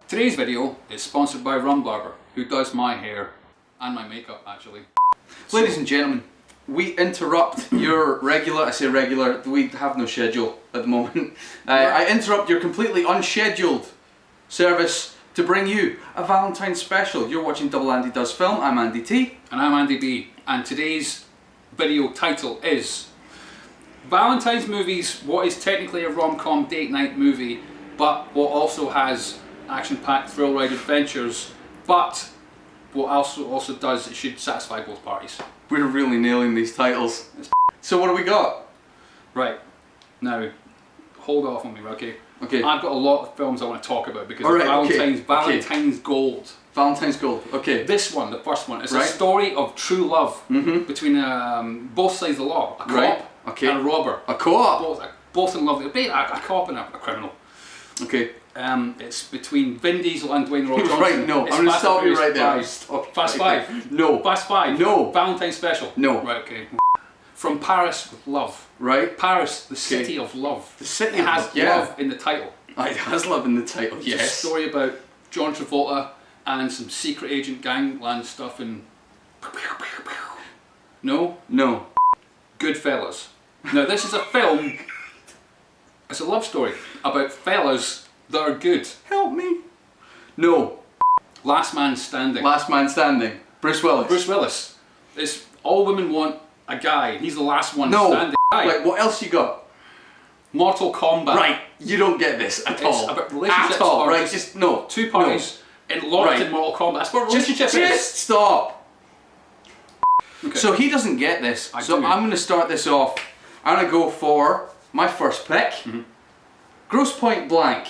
Today's video is sponsored by Rum Barber, who does my hair and my makeup actually. Ladies and gentlemen, we interrupt your regular, I say regular, we have no schedule at the moment. I interrupt your completely unscheduled service to bring you a Valentine's special. You're watching Double Andy Does Film. I'm AndyT. And I'm AndyB. And today's video title is Valentine's movies, what is technically a rom-com date night movie, but what also has action-packed thrill ride adventures, but what also does, it should satisfy both parties. We're really nailing these titles. So what do we got? Right, now, hold off on me, okay? Okay. I've got a lot of films I want to talk about because Alright, Valentine's Gold. Valentine's Gold, okay. This one, the first one, is a story of true love between both sides of the law. A cop and a robber. A co-op? Both in love. A cop and a criminal. Okay. It's between Vin Diesel and Dwayne Rock Johnson. Right, no, I'm going to stop you right there. Fast Five. No. Fast Five. No. Valentine's Special. No. Right, okay. From Paris with Love. Right. Paris, the city of love. The city it has love in the title. It has love in the title, yes. It's a story about John Travolta and some secret agent gangland stuff and... No? No. Goodfellas. Now this is a film, it's a love story about fellas that are good. Help me. No. Last Man Standing. Last Man Standing. Bruce Willis. Bruce Willis. It's all women want a guy. He's the last one No. standing. Like, what else you got? Mortal Kombat. Right. You don't get this at all. It's about relationships. At all. Right. Just no. Two parties locked in Mortal Kombat. That's what relationships is. Just stop. Okay. So he doesn't get this. I'm going to start this off. I'm going to go for my first pick. Grosse Pointe Blank.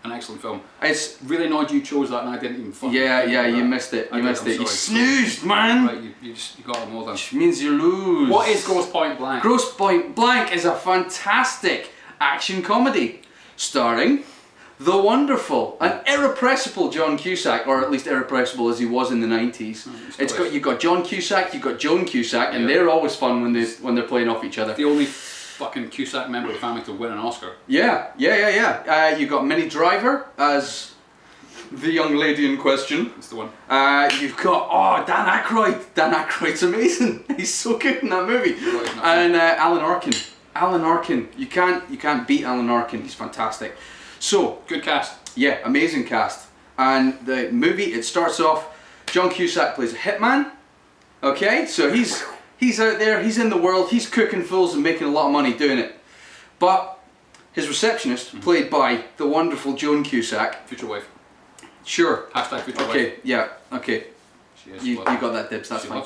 An excellent film. It's really annoyed you chose that and I didn't even fucking you missed it. You missed it. You snoozed, man. Right, you got it more than. Which means you lose. What is Grosse Pointe Blank? Grosse Pointe Blank is a fantastic action comedy starring the wonderful and irrepressible John Cusack, or at least irrepressible as he was in the 90s. You've got John Cusack, you've got Joan Cusack, and they're always fun when they're playing off each other. The only fucking Cusack member of the family to win an Oscar. Yeah. You've got Minnie Driver as the young lady in question. That's the one. You've got Dan Aykroyd. Dan Aykroyd's amazing. He's so good in that movie. And Alan Arkin. Alan Arkin. You can't beat Alan Arkin. He's fantastic. So good cast. Yeah, amazing cast. And the movie, it starts off. John Cusack plays a hitman. Okay, so he's out there, he's in the world, he's cooking fools and making a lot of money doing it. But his receptionist, played by the wonderful Joan Cusack. Future wife. Sure. Hashtag future wife. Okay, yeah, okay. You got that, Dibs, that's fine.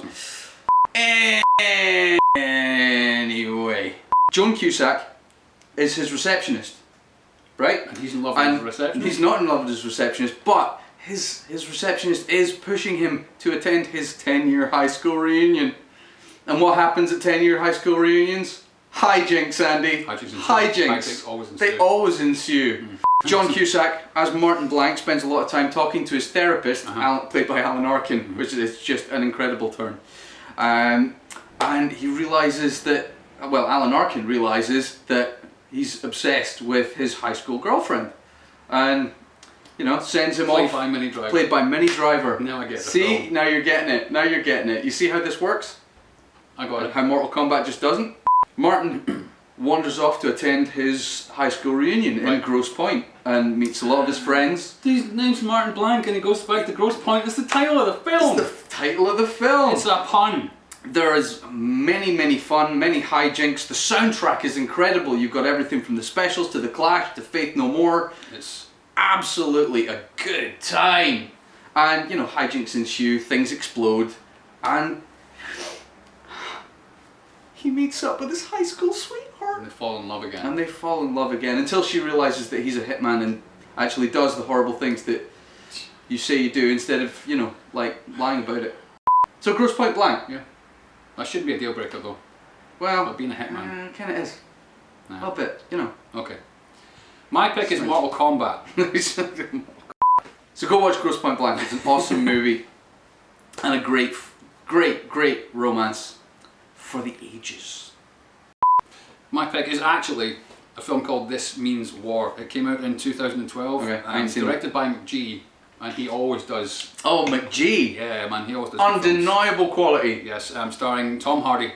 Anyway, Joan Cusack is his receptionist, right? And he's in love with his receptionist? He's not in love with his receptionist, but his receptionist is pushing him to attend his 10-year high school reunion. And what happens at 10-year high school reunions? Hijinks, Andy. Hijinks. Always ensue. They always ensue. John Cusack, as Martin Blank, spends a lot of time talking to his therapist, played by Alan Arkin, which is just an incredible turn. And he realizes that, Alan Arkin realizes that he's obsessed with his high school girlfriend. And, sends him off. Played by Minnie Driver. Now I get it. See, now you're getting it. Now you're getting it. You see how this works? I got it. How Mortal Kombat just doesn't? Martin wanders off to attend his high school reunion in Grosse Pointe and meets a lot of his friends. His name's Martin Blank and he goes back to Grosse Pointe. It's the title of the film. It's the title of the film. It's a pun. There is many fun, many hijinks. The soundtrack is incredible. You've got everything from the Specials to The Clash to Faith No More. It's absolutely a good time. And, hijinks ensue, things explode, and he meets up with his high school sweetheart. And they fall in love again. And they fall in love again until she realizes that he's a hitman and actually does the horrible things that you say you do instead of, like lying about it. So Grosse Pointe Blank. Yeah. That shouldn't be a deal breaker though. Well, but being a hitman. Kind of is. A little bit, Okay. My pick is Mortal Kombat. So go watch Grosse Pointe Blank. It's an awesome movie. And a great romance for the ages. My pick is actually a film called This Means War. It came out in 2012. Okay, I ain't seen directed by McGee, and he always does. Oh, McGee. Yeah, man, he always does. Good films. Undeniable quality. Yes, starring Tom Hardy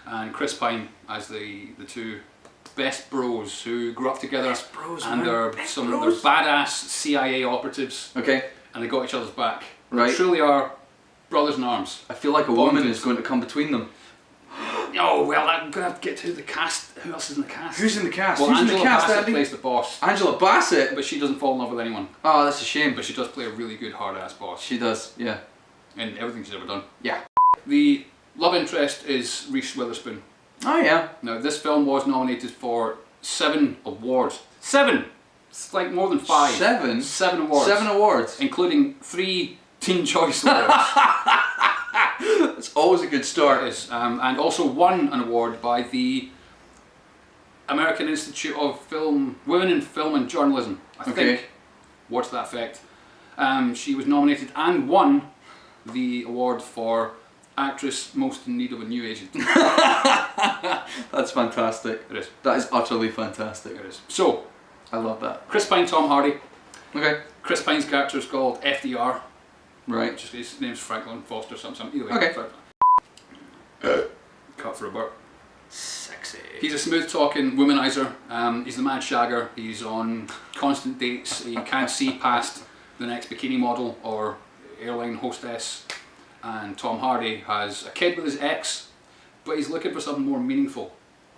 and Chris Pine as the two best bros who grew up together. Best bros, and man. they're Best they're bros. badass CIA operatives. Okay. And they got each other's back. Right. They truly are brothers in arms. I feel like a woman is going to come between them. Oh well, I'm gonna have to get to the cast. Who else is in the cast? Who's in the cast? Well, Who's Angela in the cast, Bassett Andy? plays the boss, Angela Bassett? but she doesn't fall in love with anyone. Oh, that's a shame. But she does play a really good hard-ass boss She does, yeah. in everything she's ever done. Yeah. The love interest is Reese Witherspoon. Oh, yeah. Now, this film was nominated for 7 awards. 7! It's like more than 5. 7? 7 awards. 7 awards. Including 3 Teen Choice Awards. It's always a good start. It is. And also won an award by the American Institute of Women in Film and Journalism. I think. What's that effect? She was nominated and won the award for Actress Most in Need of a New Agent. That's fantastic. It is. That is utterly fantastic. It is. So, I love that. Chris Pine, Tom Hardy. Okay. Chris Pine's character is called FDR. Right. Which is, his name's Franklin Foster something. Either way. Okay. Cut for a burp. Sexy. He's a smooth talking womanizer. He's the mad shagger. He's on constant dates. He can't see past the next bikini model or airline hostess. And Tom Hardy has a kid with his ex, but he's looking for something more meaningful.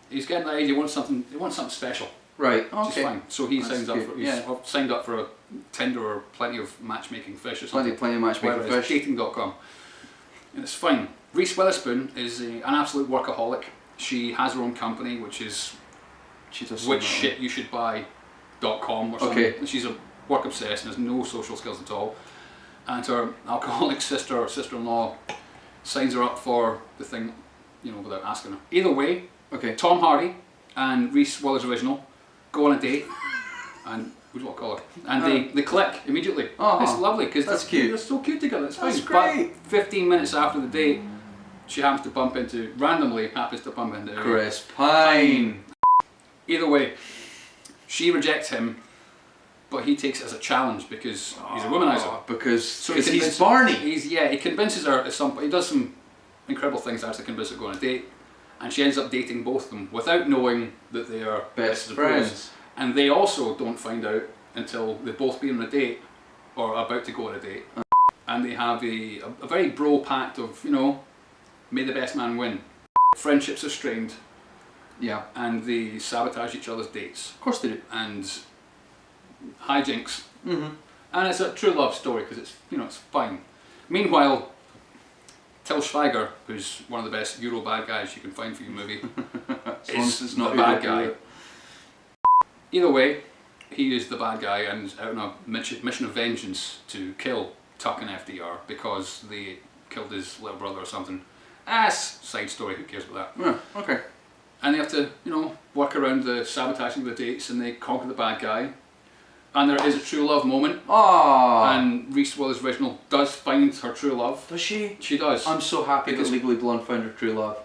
He's getting that age. He wants something special. Right. Which is Okay. fine. So he That's signs up good. for. He's signed up for a Tinder or plenty of matchmaking fish or something. Plenty of matchmaking Whatever it is, fish. dating.com. And it's fine. Reese Witherspoon is an absolute workaholic. She has her own company, which is She does whichshityousshouldbuy.com or something. Okay. And she's a work obsessed and has no social skills at all. And her alcoholic sister or sister-in-law signs her up for the thing, without asking her. Either way, Okay. Tom Hardy and Reese Witherspoon original go on a date, and who's what colour? And they click immediately. Oh, it's lovely because that's cute. They're so cute together. It's That's fine. great. But 15 minutes after the date, she happens to bump into Chris Pine. Either way, she rejects him, but he takes it as a challenge because he's a womanizer. Because He he's Barney. He convinces her at some point. He does some incredible things to actually convince her to go on a date, and she ends up dating both of them without knowing that they are Best of bros. friends. And they also don't find out until they've both been on a date or are about to go on a date, and they have a very bro pact of may the best man win. Friendships are strained, Yeah. and they sabotage each other's dates Of course they do. and hijinks. Mm-hmm. And it's a true love story because it's it's fine. Meanwhile, Til Schweiger, who's one of the best Euro bad guys you can find for your movie, is not the bad guy. Either way, he is the bad guy and is out on a mission of vengeance to kill Tuck and FDR because they killed his little brother or something. Side story, who cares about that? Yeah, okay. And they have to, work around the sabotaging of the dates, and they conquer the bad guy. And there is a true love moment. Aww. And Reese Witherspoon original does find her true love. Does she? She does. I'm so happy that Because- Legally Blonde found her true love.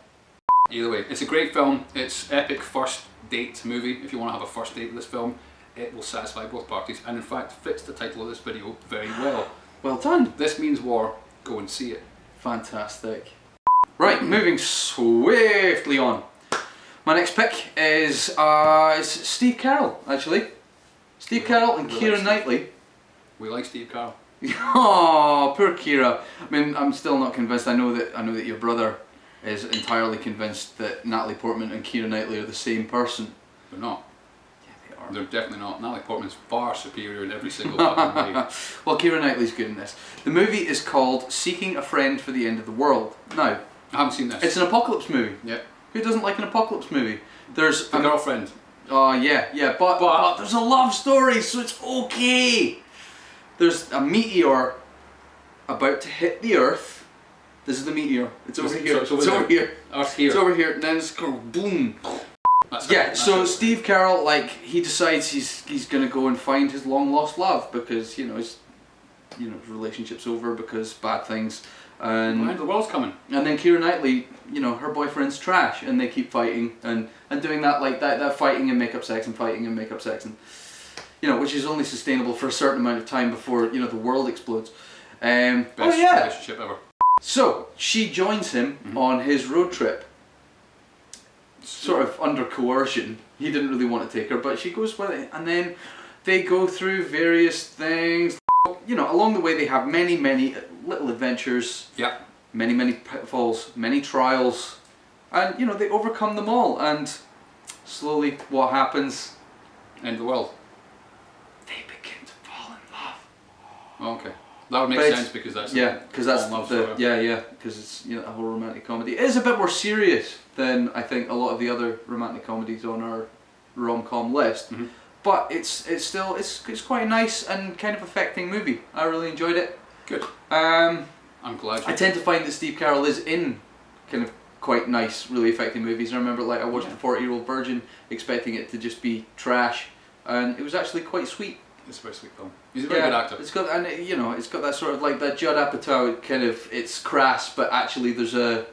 Either way, it's a great film. It's epic first date movie. If you want to have a first date with this film, it will satisfy both parties, and in fact fits the title of this video very well. Well done. This Means War. Go and see it. Fantastic. Right, moving swiftly on. My next pick is Steve Carell, actually. Steve Carell and we like Keira Steve. Knightley. We like Steve Carell. Oh, poor Keira. I mean, I'm still not convinced. I know that your brother is entirely convinced that Natalie Portman and Keira Knightley are the same person. They're not. Yeah, they are. They're definitely not. Natalie Portman's far superior in every single fucking way. Well, Keira Knightley's good in this. The movie is called Seeking a Friend for the End of the World. Now, I haven't seen this. it's an apocalypse movie. Yeah. Who doesn't like an apocalypse movie? There's The girlfriend. Oh yeah, but there's a love story, so it's okay. There's a meteor about to hit the Earth. This is the meteor. It's over here. So it's over here. Earth here. It's over here. And then it's going boom. That's Yeah. it, that's So it. Steve Carell, he decides he's gonna go and find his long lost love because his relationship's over because bad things And the world's coming. And then Keira Knightley, you know, her boyfriend's trash, and they keep fighting and doing that, like that fighting and makeup sex and fighting and makeup sex, and you know, which is only sustainable for a certain amount of time before, you know, the world explodes. Best relationship ever. So she joins him on his road trip, sort of under coercion. He didn't really want to take her, but she goes with it, and then they go through various things. You know, along the way they have many little adventures. Yeah. Many pitfalls, many trials, and you know, they overcome them all. And slowly, what happens? End of the world. They begin to fall in love. Oh, okay. That would make sense because that's because that's because it's, you know, a whole romantic comedy. It is a bit more serious than I think a lot of the other romantic comedies on our rom-com list, but it's still quite a nice and kind of affecting movie. I really enjoyed it. Good. I'm glad. I tend to find that Steve Carell is in kind of quite nice, really affecting movies. I remember, like, I watched The 40-Year-Old Virgin expecting it to just be trash, and it was actually quite sweet. It's a very sweet film. He's a very good actor. It's got, and you know, it's got that sort of like that Judd Apatow kind of, it's crass, but actually there's an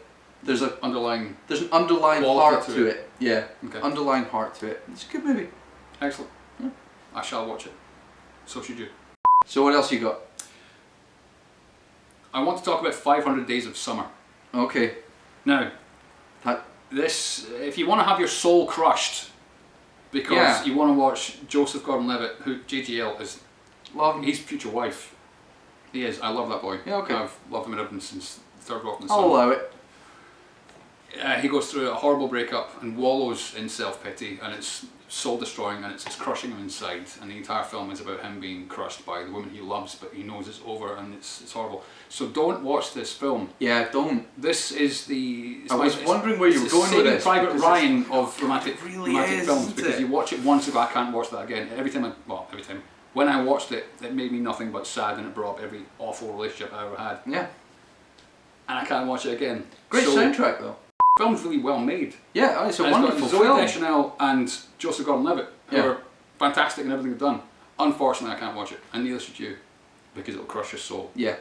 underlying heart to it. Yeah. Okay. Underlying heart to it. It's a good movie. Excellent. Yeah. I shall watch it. So should you. So what else you got? I want to talk about 500 Days of Summer. Okay. Now, this, if you want to have your soul crushed, because you want to watch Joseph Gordon-Levitt, who JGL is, he's Future Wife. He is. I love that boy. Yeah, okay. I've loved him ever since Third Rock in the Sun. I'll allow it. He goes through a horrible breakup and wallows in self-pity, and it's soul-destroying, and it's crushing him inside, and the entire film is about him being crushed by the woman he loves, but he knows it's over, and it's horrible. So don't watch this film. Yeah, don't. This is the... I was wondering where you were going with this. Private Ryan of romantic romantic films, because you watch it once and go, I can't watch that again. Every time, when I watched it, it made me nothing but sad, and it brought up every awful relationship I ever had. Yeah. And I can't watch it again. Great soundtrack though. The film's really well made. Yeah, it's a wonderful film. film. Zooey Deschanel and Joseph Gordon-Levitt, who are fantastic in everything they've done. Unfortunately, I can't watch it, and neither should you, because it'll crush your soul. Yeah.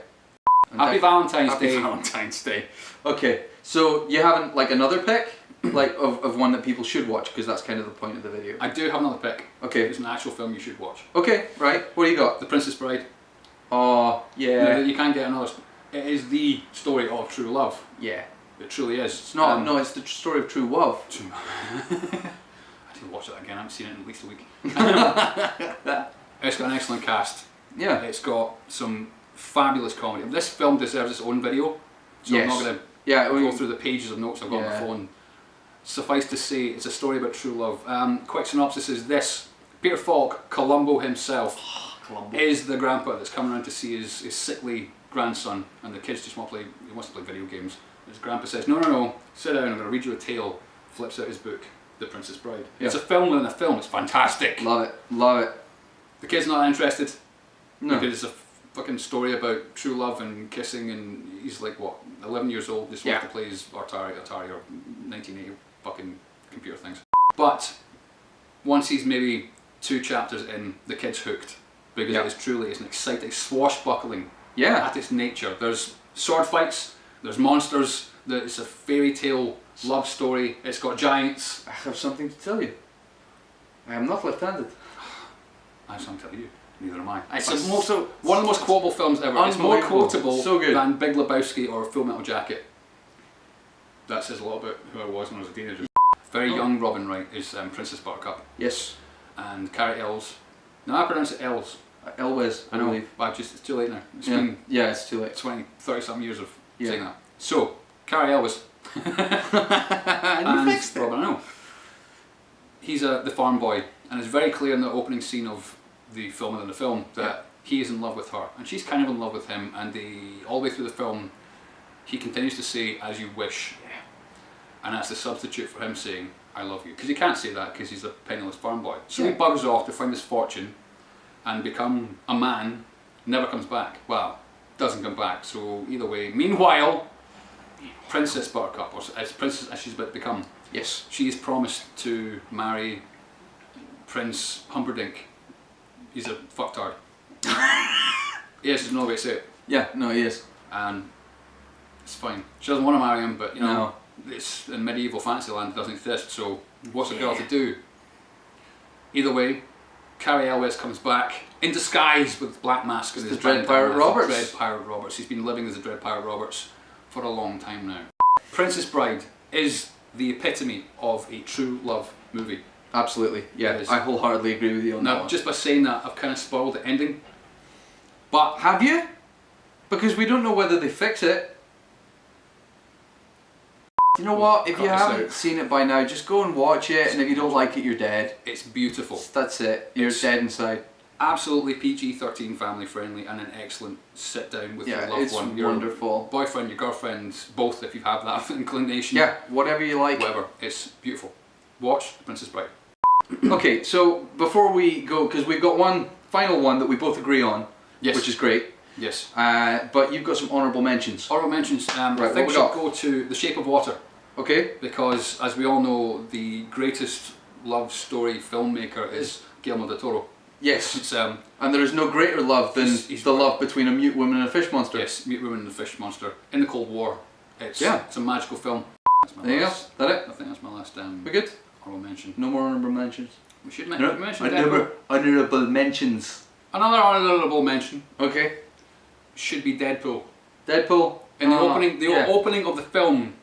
Happy Valentine's Day. Happy Valentine's Day. Okay, so you haven't, like, another pick, like of one that people should watch, because that's kind of the point of the video. I do have another pick. Okay. It's an actual film you should watch. Okay, right. What do you got? The Princess Bride. Oh, yeah. You can't get another. It is the story of true love. Yeah. It truly is. It's not. No, it's the story of true love. I need to watch that again. I haven't seen it in at least a week. It's got an excellent cast. Yeah. It's got some fabulous comedy. This film deserves its own video, so I'm not going to go through the pages of notes I've got on my phone. Suffice to say, it's a story about true love. Quick synopsis is this: Peter Falk, Columbo himself, is the grandpa that's coming around to see his sickly grandson, and the kids just want to play. He wants to play video games. His grandpa says, "No, sit down. I'm going to read you a tale." Flips out his book, The Princess Bride. Yeah. It's a film within a film. It's fantastic. Love it. Love it. The kid's not interested. No. Because it's a fucking story about true love and kissing, and he's like, what, 11 years old, just wants to play his Atari or 1980 fucking computer things. But once he's maybe 2 chapters in, the kid's hooked, because it is truly, it's an exciting, swashbuckling at its nature. There's sword fights, there's monsters, it's a fairy tale love story, it's got giants. I have something to tell you. I am not left-handed. I have something to tell you. Neither am I. It's one of the most quotable films ever. It's more quotable than Big Lebowski or Full Metal Jacket. That says a lot about who I was when I was a teenager. Very young Robin Wright is Princess Buttercup. Yes. And Carrie Ells. No, I pronounce it Ells. Elwes, I know. But it's too late now. It's been it's too late. 30 something years of saying that. So, Carrie Elwes. and you fixed it. Robin, I know. He's the farm boy, and it's very clear in the opening scene of the film within the film that he is in love with her, and she's kind of in love with him, and all the way through the film he continues to say, "As you wish," and that's the substitute for him saying, "I love you," because he can't say that because he's a penniless farm boy. So he buggers off to find his fortune and become a man. Never comes back. Well, doesn't come back. So either way, meanwhile, Princess Buttercup, or as princess as she's about to become, she is promised to marry Prince Humperdinck. He's a fucktard. Yes, there's no way to say it. Yeah, no, he is. And It's fine. She doesn't want to marry him, but you know, No. it's in medieval Fantasyland, it doesn't exist, so what's a girl to do? Either way, Carrie Elwes comes back in disguise with black mask and his Dread Pirate Roberts. Dread Pirate Roberts. He's been living as the Dread Pirate Roberts for a long time now. Princess Bride is the epitome of a true love movie. Absolutely, yeah. I wholeheartedly agree with you on that Now, one. just by saying that, I've kind of spoiled the ending. But have you? Because we don't know whether they fix it. You know what? If you haven't seen it by now, just go and watch it, and if you don't like it, you're dead. It's beautiful. That's it. You're dead inside. Absolutely PG-13, family friendly, and an excellent sit down with your loved one. It's wonderful. Your boyfriend, your girlfriend, both if you have that inclination. Yeah, whatever you like. Whatever. It's beautiful. Watch Princess Bride. Okay, so before we go, because we've got one final one that we both agree on, which is great. Yes. But you've got some honourable mentions. Honourable mentions. Right, I think we should go to The Shape of Water. Okay. Because, as we all know, the greatest love story filmmaker is Guillermo del Toro. Yes. It's, and there is no greater love than the love between a mute woman and a fish monster. Yes, Mute Woman and the Fish Monster in the Cold War. It's a magical film. There you go. Is that it? I think that's my last. We're good. Honourable mention. No more honourable mentions. We should mention. Honourable mentions. Another honourable mention. Okay. Should be Deadpool. Deadpool. In the opening of the film,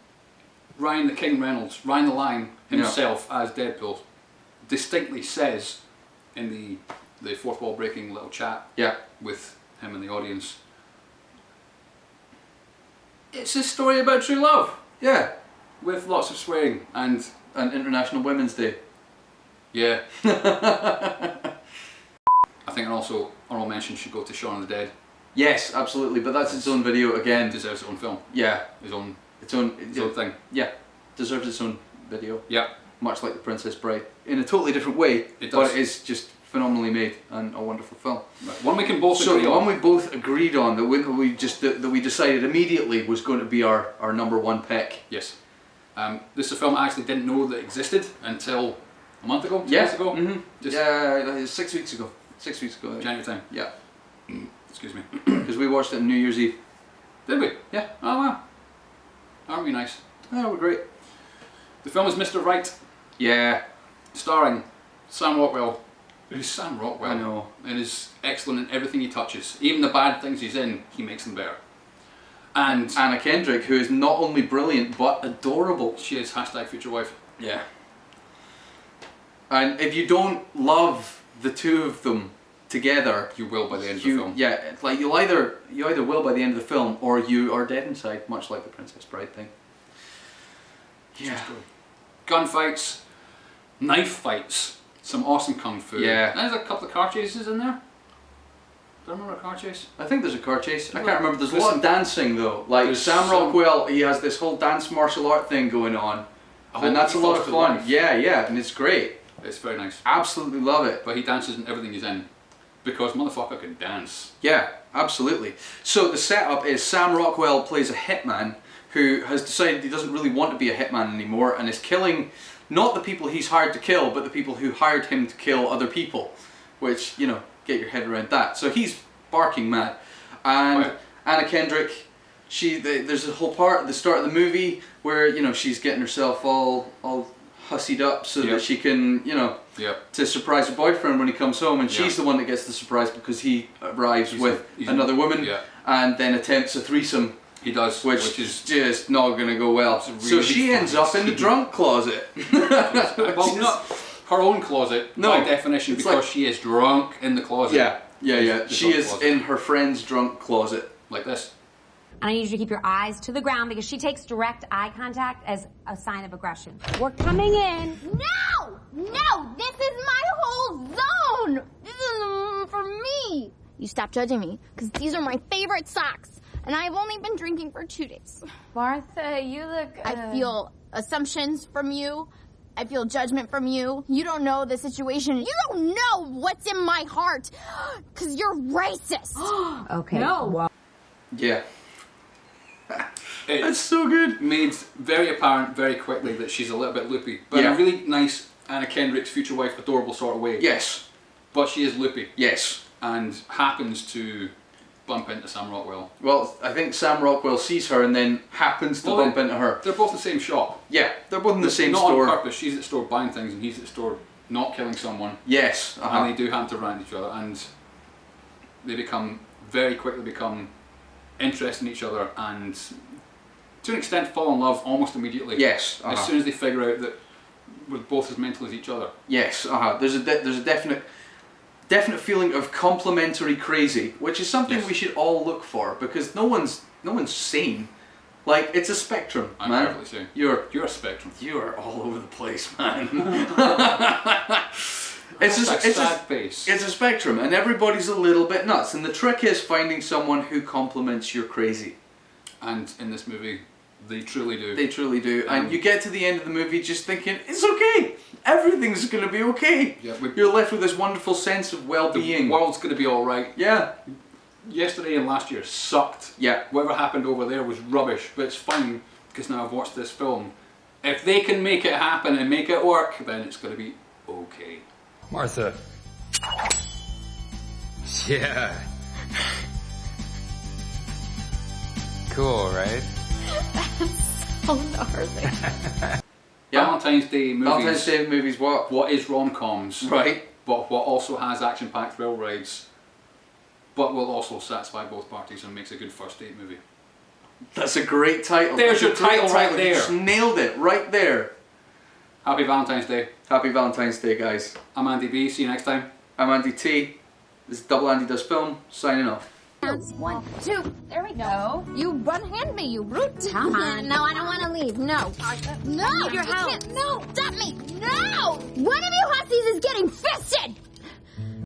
Ryan the King Reynolds, Ryan the Lion himself as Deadpool, distinctly says in the fourth wall breaking little chat with him and the audience, it's a story about true love. Yeah. With lots of swearing and International Women's Day. Yeah. I think also honourable mention should go to Shaun of the Dead. Yes, absolutely, but that's its own video again. It deserves its own film. Yeah. Its own thing. Yeah. Deserves its own video. Yeah. Much like The Princess Bride. In a totally different way. It does. But it is just phenomenally made and a wonderful film. Right. One we can both agree on. So one we both agreed on that we decided immediately was going to be our number one pick. Yes. This is a film I actually didn't know that existed until a month ago, 2 months ago. Mm-hmm. 6 weeks ago. 6 weeks ago. January time. Yeah. Excuse me. Because we watched it on New Year's Eve. Did we? Yeah. Oh wow. Aren't we nice? Oh, we're great. The film is Mr. Right. Yeah. Starring Sam Rockwell. Who's Sam Rockwell? I know. And is excellent in everything he touches. Even the bad things he's in, he makes them better. And Anna Kendrick, who is not only brilliant but adorable. She is #futurewife. Yeah. And if you don't love the two of them together, you will by the end of the film. Yeah, it's like you either will by the end of the film, or you are dead inside, much like the Princess Bride thing. Yeah. Gunfights, knife fights, some awesome kung fu. Yeah. There's a couple of car chases in there. Do I remember a car chase? I think there's a car chase. I can't remember. There's a lot of dancing though. Like Sam Rockwell, he has this whole dance martial art thing going on, and that's a lot of fun. Yeah, yeah, and it's great. It's very nice. Absolutely love it. But he dances in everything he's in, because motherfucker can dance. Yeah, absolutely. So the setup is Sam Rockwell plays a hitman who has decided he doesn't really want to be a hitman anymore and is killing not the people he's hired to kill, but the people who hired him to kill other people. Which, you know, get your head around that. So he's barking mad. And Anna Kendrick, there's a whole part at the start of the movie where, you know, she's getting herself all hussied up so that she can, you know, to surprise her boyfriend when he comes home, and she's the one that gets the surprise because he arrives with another woman and then attempts a threesome. He does, which is just not going to go well. Really so she ends up in the drunk closet. Well, not her own closet, by definition, because she is drunk in the closet. Yeah. She is in her friend's drunk closet. Like this. And I need you to keep your eyes to the ground because she takes direct eye contact as a sign of aggression. We're coming in. No! No! This is my whole zone! This is for me! You stop judging me, because these are my favorite socks. And I've only been drinking for 2 days. Martha, you look... I feel assumptions from you. I feel judgment from you. You don't know the situation. You don't know what's in my heart. Because you're racist. Okay. No. Well. Yeah. It's so good. Made very apparent very quickly that she's a little bit loopy. But in a really nice Anna Kendrick's future wife, adorable sort of way. Yes. But she is loopy. Yes. And happens to bump into Sam Rockwell. Well, I think Sam Rockwell sees her and then happens to bump into her. They're both in the same shop. Yeah, they're both in the same not store. on purpose. She's at the store buying things and he's at the store not killing someone. Yes. And they do happen to run into each other, and they very quickly become interested in each other, and to an extent fall in love almost immediately. Yes. As soon as they figure out that we're both as mental as each other. Yes. There's a definite feeling of complementary crazy, which is something we should all look for, because no one's sane. Like, it's a spectrum, I'm man. perfectly sane. You're a spectrum. You are all over the place, man. It's a spectrum, and everybody's a little bit nuts. And the trick is finding someone who complements your crazy. And in this movie, they truly do. They truly do. And you get to the end of the movie just thinking, it's okay. Everything's going to be okay. Yeah, you're left with this wonderful sense of well-being. The world's going to be alright. Yeah. Yesterday and last year sucked. Yeah. Whatever happened over there was rubbish, but it's fine because now I've watched this film. If they can make it happen and make it work, then it's going to be okay. Martha. Yeah. Cool, right? So gnarly. Yeah. Valentine's Day movies. Valentine's Day movies, what? What is rom-coms? Right. But what also has action-packed thrill rides, but will also satisfy both parties and makes a good first date movie. That's a great title. There's your title right there. You just nailed it right there. Happy Valentine's Day. Happy Valentine's Day, guys. I'm AndyB. See you next time. I'm AndyT. This is Double Andy Does Film. Signing off. That's 1, 2. There we go. You unhand me, you brute. Come on. No, I don't want to leave. No. No. Your help. No. Stop me. No. One of you hussies is getting fisted.